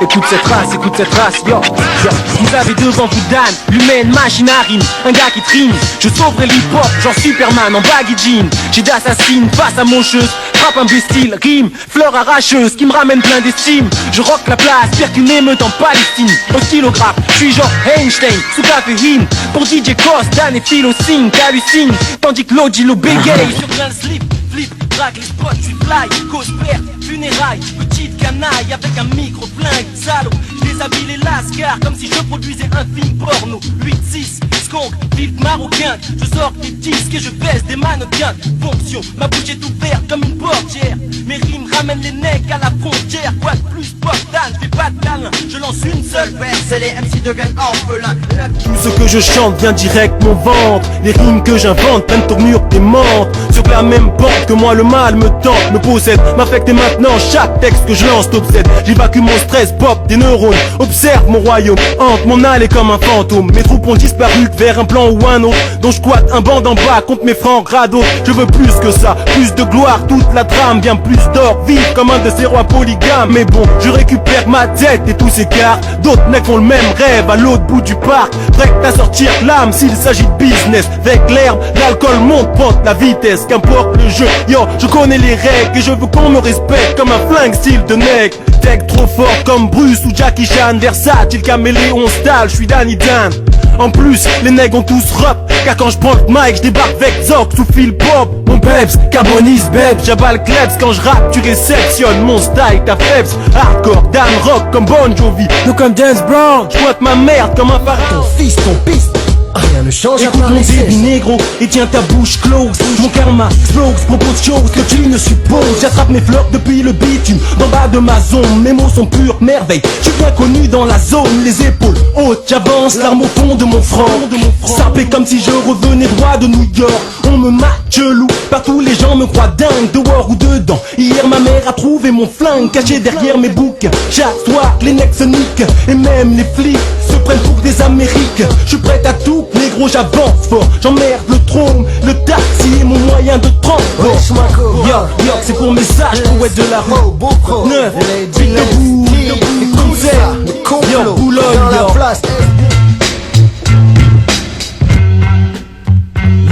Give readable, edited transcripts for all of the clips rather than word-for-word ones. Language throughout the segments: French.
Écoute cette race, yo. Vous avez devant vous Dan, l'humaine machine à rime, un gars qui trime. Je sauverai l'hip-hop, genre Superman en baggy jean. J'ai d'assassine face à moncheuse, frappe imbécile, rime, fleur arracheuse qui me ramène plein d'estime. Je rock la place, pire qu'une émeute en Palestine. Au stylographe, je suis genre Einstein, sous caféine. Pour DJ Cost, Dan et Philo Sing, t'hallucines. Tandis que l'autre le bégaye sur plein de slip. Flip, drague les spots, tu fly, cause perte, funérailles, petite canaille avec un micro-flingue, salaud. Je déshabille les lascars comme si je produisais un film porno. 8-6, skunk, vite marocain. Je sors des disques et je baisse des mannequins. Fonction, ma bouche est ouverte comme une portière. Mes rimes ramènent les necks à la frontière. Quoi de plus, portane, je fais pas de câlin. Je lance une seule verse et les MC deviennent orphelins. Tout ce que je chante vient direct mon ventre. Les rimes que j'invente prennent tournure démente. Sur la même bande que moi le mal me tente, me possède, m'affecte et maintenant chaque texte que je lance t'obsède. J'évacue mon stress, pop des neurones. Observe mon royaume, hante mon allée comme un fantôme. Mes troupes ont disparu vers un plan ou un autre, dont je squatte un banc d'en bas contre mes francs radeaux. Je veux plus que ça, plus de gloire, toute la trame, bien plus d'or, vivre comme un de ces rois polygames. Mais bon, je récupère ma tête et tous ces cartes. D'autres mecs ont le même rêve à l'autre bout du parc, prêt à sortir l'âme s'il s'agit de business. Avec l'herbe, l'alcool monte, porte la vitesse, qu'importe le jeu. Yo, je connais les règles et je veux qu'on me respecte comme un flingue style de nègre. Tech trop fort comme Bruce ou Jackie Chan, versatile caméléon style, je suis Danny Dan. En plus, les nègres ont tous rap, car quand je prends le mic, je débarque avec Zoc sous fil pop. Mon peps, carbonise beb, j'abale kleps. Quand je rappe, tu réceptionnes mon style, ta faible. Hardcore, damn rock comme Bon Jovi, nous comme James Brown. J'pointe ma merde comme un pharaon. Ton fils, ton piste, rien ne change. Écoute mon débit négro et tiens ta bouche close. Mon karma explose, propose chose que tu ne supposes. J'attrape mes fleurs depuis le bitume, d'en bas de ma zone. Mes mots sont pure merveille, je suis bien connu dans la zone. Les épaules hautes, j'avance, l'arme au fond de mon front. Sapé comme si je revenais droit de New York. On me match loup, partout les gens me croient dingue, dehors ou dedans. Hier ma mère a trouvé mon flingue caché derrière mes bouquins. Chaque soir les necks se niquent et même les flics se prennent pour des Amériques. Je suis prêt à tout, négro j'avance fort. J'emmerde le trône, le taxi est mon moyen de transport. Yo, c'est pour mes sages, pour être de la rue. Neuf, vite debout, yo, Boulogne, yo.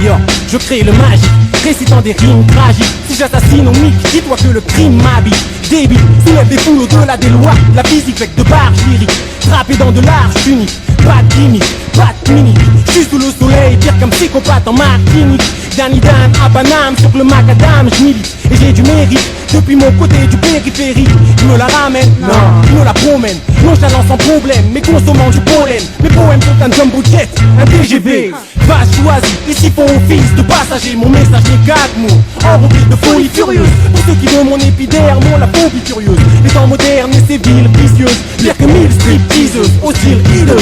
Yo, je crée le magique, récitant des rimes tragiques. Si j'assassine au mic, dis-toi que le crime m'habite. Débile, soulève des foules au-delà des lois. La physique fait que de barres lyriques, trappé dans de l'arche unique. Pas de gimmick, pas de mini. J'suis sous le soleil, pire qu'un psychopathe en Martinique. Danny Dan à Paname, sur le macadam, j'milite. Et j'ai du mérite, depuis mon côté du périphérique. Il me la ramène, non, il me la promène. Nonchalant sans problème, mais consommant du pollen. Mes poèmes sont un jumbo jet, un TGV. Va choisir, ici font office de passager. Mon message n'est quatre mots, enrobé de folie furieuse. Pour ceux qui veulent mon épiderme, ont la phobie curieuse. Les temps modernes et ces villes vicieuses, pire que 1000 stripteaseuses, au style hideux.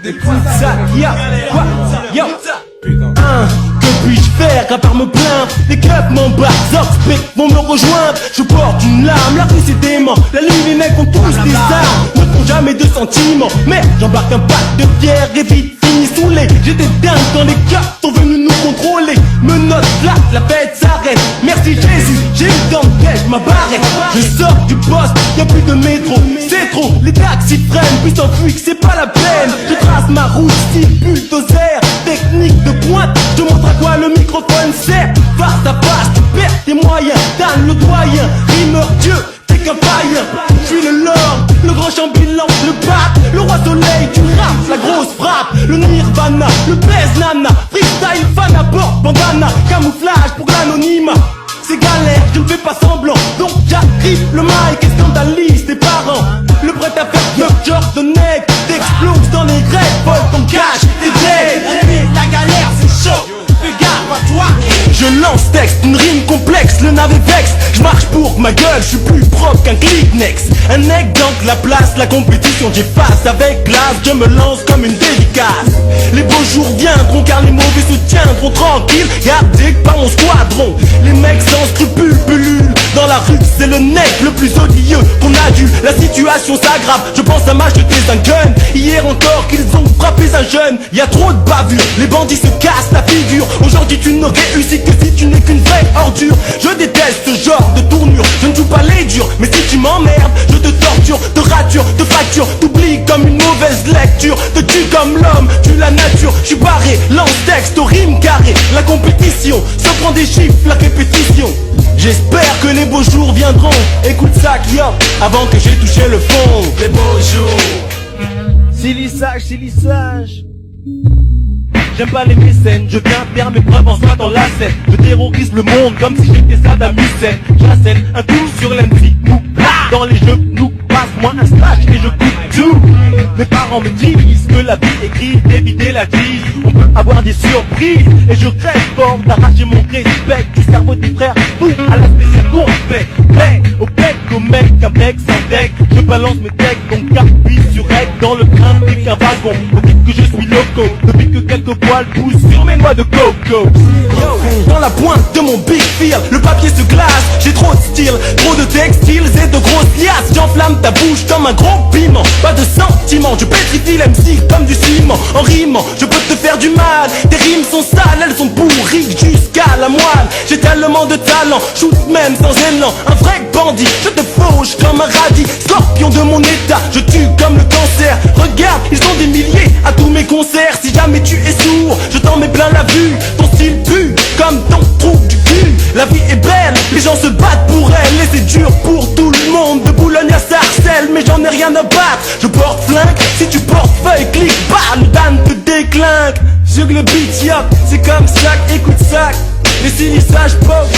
Écoute ça, yo, que puis-je faire à part me plaindre? Les keufs m'embarquent, Zox, vont me rejoindre. Je porte une larme, la rue c'est dément. La nuit les mecs ont tous des armes, ne font jamais de sentiments. Merde, j'embarque un pack de pierre et vite fini saoulé. J'étais dingue quand les keufs sont venus nous contrôler. Menottes flat, la fête s'arrête. Merci Jésus, j'ai eu dans le piège ma barrette. Je sors du poste, y'a plus de métro. C'est trop, les taxis freinent, puis s'enfuient que c'est pas la peine. Je trace ma route, style bulldozer, technique de pointe. Je montre à quoi le microphone sert. Face à face, tu perds tes moyens. Dan le doyen, rimeur Dieu, t'es qu'un païen. Je suis le lord, le grand champion, le pape, le roi soleil, tu rap, la grosse frappe, le nirvana, le baise nana, freestyle, fan à bord, bandana, camouflage pour l'anonymat. C'est galère, je ne fais pas semblant, donc j'arrive le mic et scandalise tes parents. Le prêt à faire 9 genres de nègres, t'exploses dans les grèves, vole ton cash, t'es dead. La galère c'est chaud, fais gaffe à toi. Je lance texte, une rime complexe, le navet vexe. Je marche pour ma gueule, je suis plus propre qu'un Kleenex. Un nec donc la place, la compétition j'efface. Avec glace, je me lance comme une dédicace. Les beaux jours viendront car les mauvais se tiendront tranquilles, gardés par mon squadron. Les mecs sans scrupules pullulent dans la rue c'est le nec le plus odieux qu'on a dû. La situation s'aggrave, je pense à m'acheter un gun. Hier encore qu'ils ont frappé un jeune. Y'a trop de bavures, les bandits se cassent la figure. Aujourd'hui tu ne réussis que si tu n'es qu'une vraie ordure. Je déteste ce genre de tournure, je ne joue pas les durs. Mais si tu m'emmerdes, je te torture, te rature, te fracture, t'oublies comme une mauvaise lecture, te tue comme l'homme, tue la nature. Je suis barré, lance texte au rime carré. La compétition se prend des chiffres, la répétition. J'espère que les beaux jours viendront. Écoute ça, yo, avant que j'ai touché le fond. Les beaux jours. Silissage. J'aime pas les mécènes, je viens faire mes preuves en soi dans la scène. Je terrorise le monde comme si j'étais Saddam Hussein. J'assène un coup sur l'MC, dans les genoux, passe-moi un slash et je coupe tout. Mes parents me disent que la vie est grise, d'éviter la crise. On peut avoir des surprises et je reste fort d'arracher mon respect du cerveau des frères fous à la spéciale qu'on fait. Hey, au bec, au mec, un mec sans deck. Je balance mes decks, donc appuie sur rec dans le train dès qu'un wagon. On dit que je suis loco, depuis que quelques poils poussent sur mes noix de coco. Dans la pointe de mon big feel, le papier se glace, j'ai trop de style, trop de textiles et de grosses liasses. J'enflamme ta bouche comme un gros piment, pas de sentiments, je pétrifie l'MC comme du ciment. En rimant, je peux te faire du mal, tes rimes sont sales, elles sont pourries jusqu'à la moelle. J'ai tellement de talent, shoot même sans élan, un vrai bandit. Je te fauche comme un radis, scorpion de mon état, je tue comme le cancer. Regarde, ils sont des milliers à tous mes concerts. Si jamais tu es sourd, je t'en mets plein la vue. Ton style pue comme ton trou du cul. La vie est belle, les gens se battent pour elle. Et c'est dur pour tout le monde, de Boulogne à Sarcelles. Mais j'en ai rien à battre, je porte flingue. Si tu portes feuille, clique, bah, le Dan te déclinque. Sur le beat, yop, c'est comme ça, écoute ça. Les silissages pop.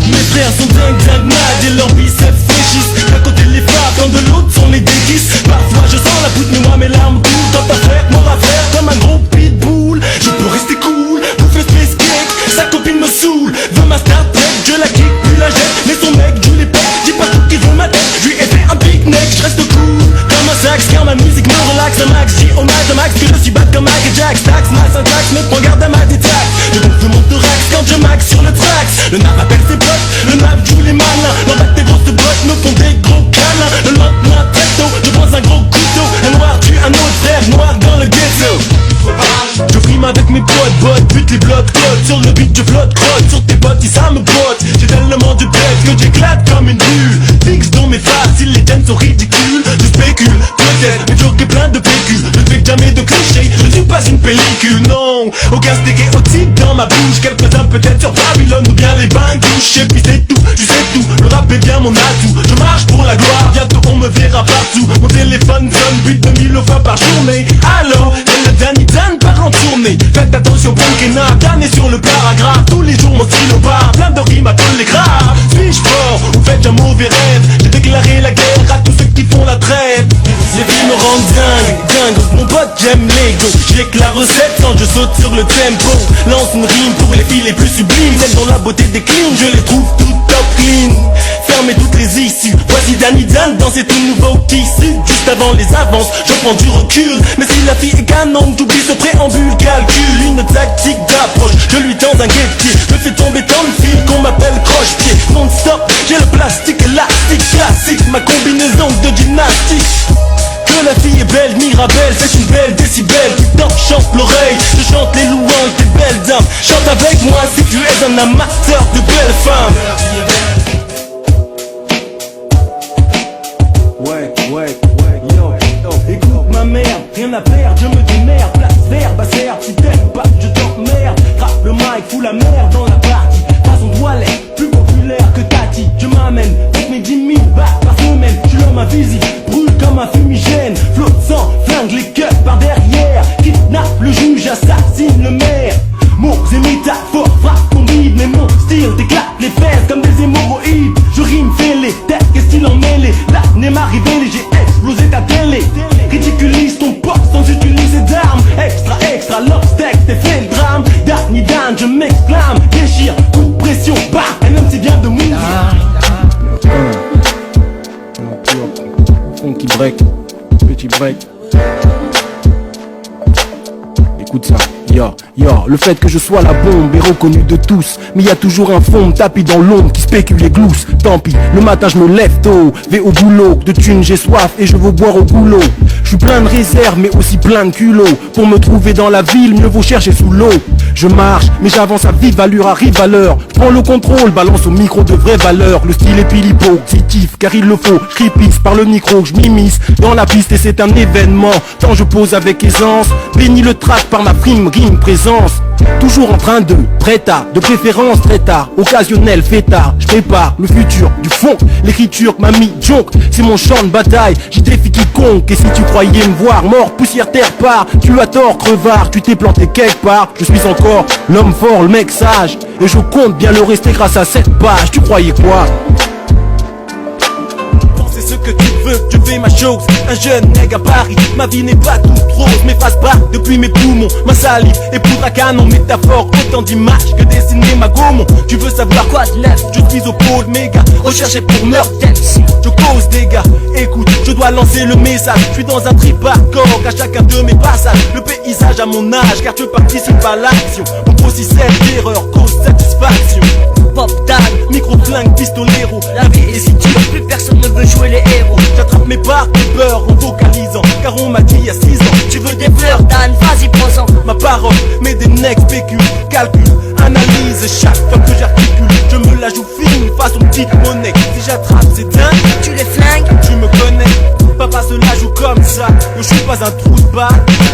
Mes frères sont dingues mad et leurs biceps fléchissent. D'un côté les frappes, quand de l'autre sont les déguises. Parfois je sens la goutte mais moi mes larmes coulent. Quand ta frère m'aura faire comme un gros pitbull. Je peux rester cool, bouffer space cake. Sa copine me saoule, veut ma Star Trek. Je la kick, puis la jette, mais son mec joue les pètes. Dis pas tout qu'ils veut ma tête, je lui ai fait un pique-nique. Je reste cool, comme un sax, car ma musique me relaxe un max. J'ai au max, max, que je suis bad comme Mike et Jack. Stax, ma syntaxe, mais prends garde à ma détaxe. Je gonfle mon thorax quand je max sur le trax. Le nap appelle ses potes, le nap joue les malins. L'embête tes grosses bottes me font des gros câlins. Le lendemain très tôt, je prends un gros couteau. Un noir tue un autre frère noir dans le ghetto. Je frime avec mes potes, bute les blocs, code. Sur le beat je flotte, crotte. Sur tes potes, ça me botte. J'ai tellement de bêtes que j'éclate comme une bulle. Fixe dans mes faces, si les thèmes sont ridicules. Je spécule, peut-être, mais joke est plein de PQ. Je ne fais jamais de clichés, je suis pas une pellicule, non. Aucun steak érotique dans ma bouche. Quelques-uns peut-être sur Babylone ou bien les bains douches. Et puis c'est tout, tu sais tout, le rap est bien mon atout. Je marche pour la gloire, bientôt on me verra partout. Mon téléphone sonne, but 2000 fois par journée. Allô, c'est le Danny Dan part en tournée. Faites attention pour le Kena, Dan est sur le paragraphe. Tous les jours mon stylo part, plein de rimes à tous les graves. Suis-je fort ou faites un mauvais rêve? J'ai déclaré la guerre à tous ceux qui font la trêve. Les filles me rendent dingue, mon pote j'aime l'ego. J'ai que la recette quand je saute sur le tempo. Lance une rime pour les filles les plus sublimes. Celles dont la beauté décline, je les trouve toutes top clean. Fermez toutes les issues, voici Danny Dan dans ces tout nouveaux tissus. Juste avant les avances, je prends du recul. Mais si la fille est canon, j'oublie ce préambule. Calcule une tactique d'approche, je lui tends un guet-pied. Je fais tomber tant de filles qu'on m'appelle croche-pied. Non-stop, j'ai le plastique élastique classique. Ma combinaison de gymnastique. Que la fille est belle, Mirabelle, c'est une belle décibelle qui t'enchante l'oreille. Je chante les louanges des belles dames. Chante avec moi si tu es un amateur de belles femmes. Ouais, yo, écoute ma mère, rien à perdre, je me démerde. Place vert, basse-air, si t'aimes pas, je t'emmerde. Frappe le mic, fous la merde dans la partie. Façon toilette, plus populaire que Tati. Je m'amène, avec mes 10 000 bahts par semaine. Je suis l'homme invisible, brûle comme un fumigène. Flotte sang, flingue les keufs par derrière. Kidnappe le juge, assassine le maire. Mots et métaphores, frappe ton bide. Mais mon style t'éclate les fesses comme des hémorroïdes. Je rime fêlé, tête que style emmêlé. L'année m'a révélé, j'ai explosé ta télé. Ridiculise ton pote sans utiliser d'armes. Extra, l'obstacle, t'es fait le drame. Danny Dan, je m'exclame. Déchire, coup de pression, bah, et même c'est bien de mourir. Funky break, petit break. Écoute ça, yo. Yo, le fait que je sois la bombe est reconnu de tous, mais y a toujours un fond de tapis dans l'ombre qui spécule les glousses. Tant pis, le matin je me lève tôt, vais au boulot, de thunes j'ai soif et je veux boire au goulot. Je suis plein de réserves mais aussi plein de culot. Pour me trouver dans la ville, mieux vaut chercher sous l'eau. Je marche, mais j'avance à vive allure, arrive à l'heure. Je prends le contrôle, balance au micro de vraies valeurs. Le style est positif, car il le faut. Je répisse par le micro, je m'immisce dans la piste et c'est un événement. Tant je pose avec aisance, bénis le track par ma prime rime présence. Toujours en train de, prêt à, de préférence très tard, occasionnel, fêtard. Je prépare le futur du fond, l'écriture que m'a mis jonque. C'est mon champ de bataille, j'y défie quiconque. Et si tu croyais me voir mort, poussière terre part, tu as tort crevard, tu t'es planté quelque part. Je suis encore l'homme fort, le mec sage, et je compte bien le rester grâce à cette page. Tu croyais quoi? Ce que tu veux, je fais ma chose. Un jeune nègre à Paris, ma vie n'est pas toute rose. Mes phrases braquent depuis mes poumons, ma salive est poudre à canon. Métaphore, autant d'images que dessiner ma gommon. Tu veux savoir quoi de neuf? Je suis au pôle méga, recherché pour mortel. Je cause des gars, écoute, je dois lancer le message. Je suis dans un trip hardcore à chacun de mes passages. Le paysage à mon âge, car je participe à l'action. Mon processus d'erreur cause satisfaction. Pop tag, micro-flingue, pistolero. La vie est si dure, plus personne ne veut jouer les héros. J'attrape mes barres de peur en vocalisant, car on m'a dit il y a 6 ans: tu veux des fleurs d'âne, vas-y prends-en. Ma parole, mais des necks spéculent, calcul, analyse chaque fois que j'articule. Je me la joue fine, façon petite monnaie. Si j'attrape c'est dingue, tu les flingues, tu me connais. Papa se la joue comme ça, je suis pas un trou de balle.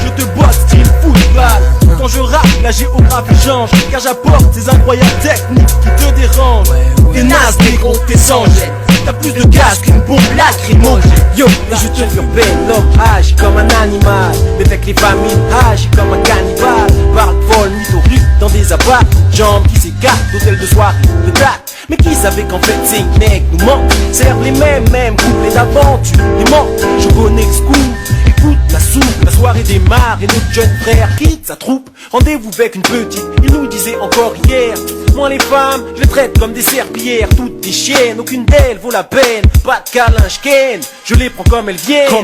Je te bosse style football. Quand je rappe, la géographie change, car j'apporte ces incroyables techniques qui te dérangent. T'es naze négro, t'es sans jet. T'as plus de gaz qu'une bombe lacrymogène. Yo, et je te urbaine, l'homme agit comme un animal. Mais avec les familles agit comme un cannibale. Parle folle, mise aux rues, dans des abats. Jambes qui s'écartent d'hôtels de soirée, de date. Mais qui savait qu'en fait ces mecs nous mentent? Servent les mêmes couplets d'aventure. Les mentent, je connais le scoop. Écoute la soupe, la soirée démarre et notre jeune frère quitte sa troupe. Rendez-vous avec une petite, il nous disait encore hier: moi les femmes, je les traite comme des serpillères. Toutes des chiennes, aucune d'elles vaut la peine. Pas de câlin, j'ken, je les prends comme elles viennent. Et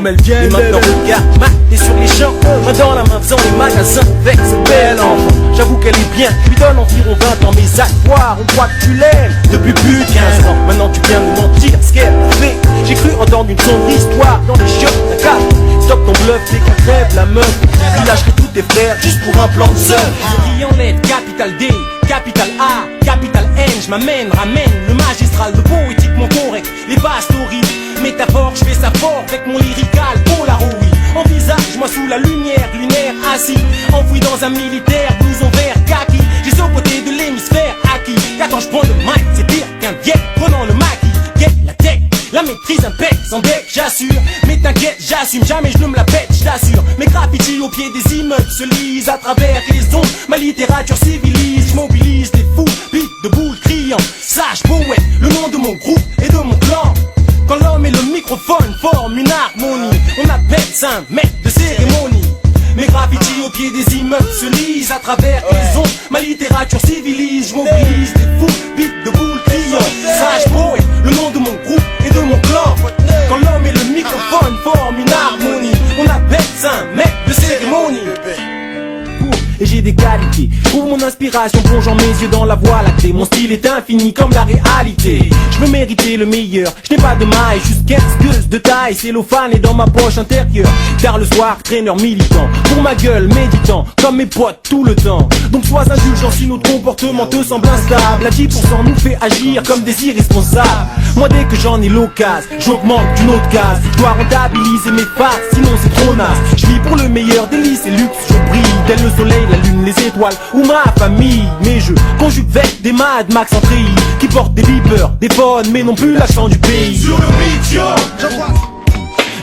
maintenant regarde, t'es sur les champs, main dans la main faisant les magasins avec cette belle enfant. J'avoue qu'elle est bien, je lui donne environ 20 ans. Mais à croire, on croit que tu l'aimes depuis plus de 15 ans. Maintenant tu viens de mentir, ce qu'elle a fait. J'ai cru entendre une sombre histoire dans les chiottes d'un cap. Stop ton bluff, dès qu'elle crève la meuf. Il lâcherait tous tes frères juste pour un plan de seul. Je dis en lettres, capital D, capital A, capital N. Je m'amène, ramène le magistral, le poétiquement correct. Les basses stories, métaphores, je fais ça fort avec mon lyrical Polaroid. Envisage-moi sous la lumière lunaire, assis, enfoui dans un militaire, blouson vert, kaki. J'ai saupoté de l'hémisphère acquis. Car quand je prends le mic, c'est pire qu'un diète prenant le maquis. Get la tech, la maîtrise impec, sans deck, j'assure. Mais t'inquiète, j'assume, jamais je ne me la pète, je t'assure. Mes graffitis au pied des immeubles se lisent à travers les ondes. Ma littérature civilise, je mobilise des fous, beat de boules criant. Sage poète, le nom de mon groupe et de mon clan. Quand l'homme et le microphone forment une harmonie, on appelle ça un maître de cérémonie. Mes graffitis au pied des immeubles se lisent à travers les ondes. Ma littérature civilise, je mobilise des fous, beat de boules criant. Sage poète, le nom de mon groupe et de mon clan. Quand l'homme et le microphone forment une harmonie, on appelle ça un maître de cérémonie. Et j'ai des qualités, trouve mon inspiration plongeant mes yeux dans la voie lactée. Mon style est infini comme la réalité. Je veux mériter le meilleur, je n'ai pas de maille, juste quelques de taille. Cellophane est dans ma poche intérieure. Car le soir, traîneur militant, pour ma gueule méditant, comme mes potes tout le temps. Donc sois indulgent si notre comportement te semble instable. À 10% nous fait agir comme des irresponsables. Moi dès que j'en ai l'occasion, j'augmente d'une autre case. Je dois rentabiliser mes phases, sinon c'est trop naze. Je vis pour le meilleur délice et luxe, je brille tel le soleil, la lune, les étoiles ou ma famille. Mais je conjugue avec des Mad Max en tri qui portent des beepers, des bonnes mais non plus l'accent du pays. Sur le beat, yo,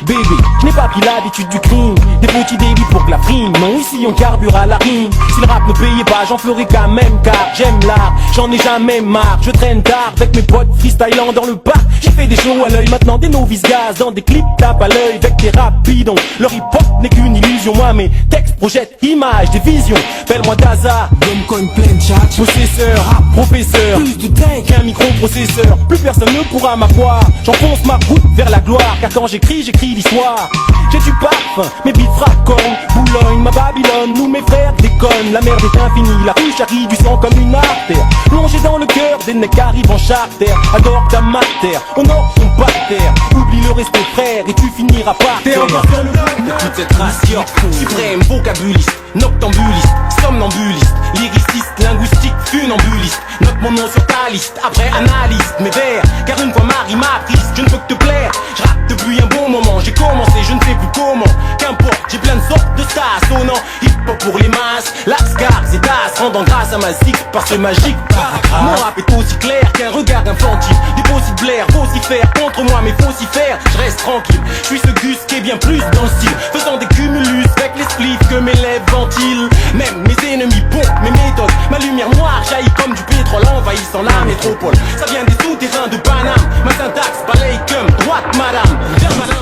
Bébé, je n'ai pas pris l'habitude du crime, des petits débits pour que la prime. Non, ici on carbure à la rime. Si le rap ne payait pas, j'en ferai quand même car j'aime l'art, j'en ai jamais marre. Je traîne tard avec mes potes freestylant dans le parc. J'ai fait des shows à l'œil, maintenant des novices gaz dans des clips tape à l'œil avec des rapidons. Leur hip hop n'est qu'une illusion, moi mes textes projettent images, des visions. Belle-moi d'hasard, L'homme cogne plein de chat, possesseur, rap professeur, plus de dingue qu'un microprocesseur. Plus personne ne pourra m'avoir. J'enfonce ma route vers la gloire, car quand j'écris l'histoire. J'ai du parfum, mes beats fraconnent. Boulogne, ma Babylone, nous mes frères déconnent. La merde est infinie, la rue charrie du sang comme une artère. Plongé dans le cœur des mecs arrivent en charter. Adore ta mater, honore ton parterre. Oublie le respect frère et tu finiras par terre. De toute cette race, yo, suprême vocabuliste, noctambuliste, somnambuliste, lyriciste, linguistique, funambuliste. Note mon nom sur ta liste, après analyse mes vers. Car une fois Marie m'a prise, je ne peux que te plaire. Je rappe depuis un bon moment, j'ai commencé, je ne sais plus comment. Qu'importe, j'ai plein de sortes de stars sonnant. Hip-hop pour les masses, lascar, zétas, rendant grâce à ma zik par ce magique. Mon rap est aussi clair qu'un regard infantile. Des possibles vocifères contre moi, mais faut s'y faire. Je reste tranquille, je suis ce gus qui est bien plus dans le style. Faisant des cumulus avec les spliffs que mes lèvres ventilent. Même mes ennemis pompent mes méthodes. Ma lumière noire jaillit comme du pétrole envahissant la métropole. Ça vient des souterrains de Paname. Ma syntaxe balaye comme droite madame.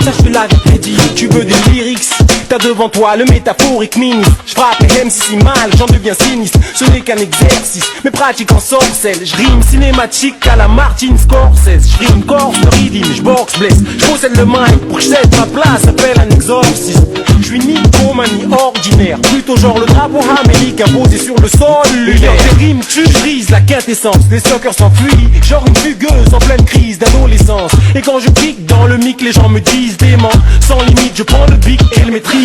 Sache que la vie dit, tu veux des lyrics. T'as devant toi le métaphorique ministre. Je frappe les MC si mal, j'en deviens sinistre. Ce n'est qu'un exercice, mes pratiques en sorcelle. Je rime cinématique à la Martin Scorsese. Je rime corps, de rythme, je boxe, blesse. Je possède le mic pour que je cède ma place, appelle un exorciste. Je suis ni commun ni ordinaire, plutôt genre le drapeau américain imposé sur le sol lunaire. Des rimes tu brises la quintessence, des suckers s'enfuient, genre une fugueuse en pleine crise d'adolescence. Et quand je pique dans le mic, les gens me disent dément. Sans limite, je prends le bic et le maîtrise.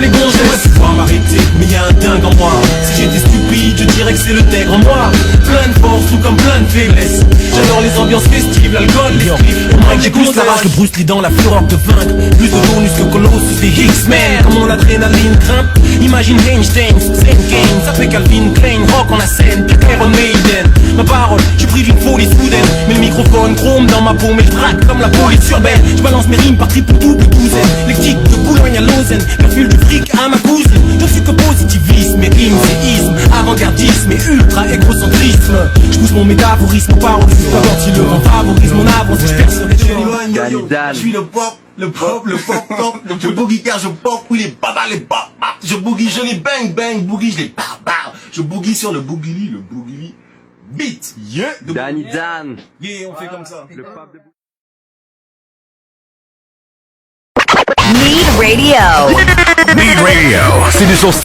Les gonzesses, tu pourras m'arrêter, mais y'a un dingue en moi. Si j'étais stupide, je dirais que c'est le nègre en moi. Plein de force, tout comme plein de faiblesse. J'adore les ambiances festives, l'alcool, les spliffs. Au mic, j'écoute la rage de Bruce Lee dans la fureur de vaincre. Plus de bonus que Colossus et X-Men. Comme mon adrénaline grimpe, imagine Einstein, Zen Game. Ça fait Calvin Klein, rock en la scène, pire Iron Maiden. Ma parole, je pris d'une folie soudaine. Mais le microphone chrome dans ma paume et je traque comme la police urbaine. Je balance mes rimes par triple double douzaine. Lectique de Boulogne à Lausanne. Perfule du fric à ma cousine. Je suis que positivisme et rimes c'est isme. Avant-gardisme et ultra égocentrisme. Je pousse mon métaphorisme aux paroles. D'abord si le vent favorise mon avance. Je perce les Je suis le pop, je boogie car je pop, oui les baba, je boogie, je les bang bang, boogie, je les bar, je boogie sur le boogie beat, yeah, Danny Dan. Yeah, on fait comme ça. Need Radio. Need Radio. C'est du son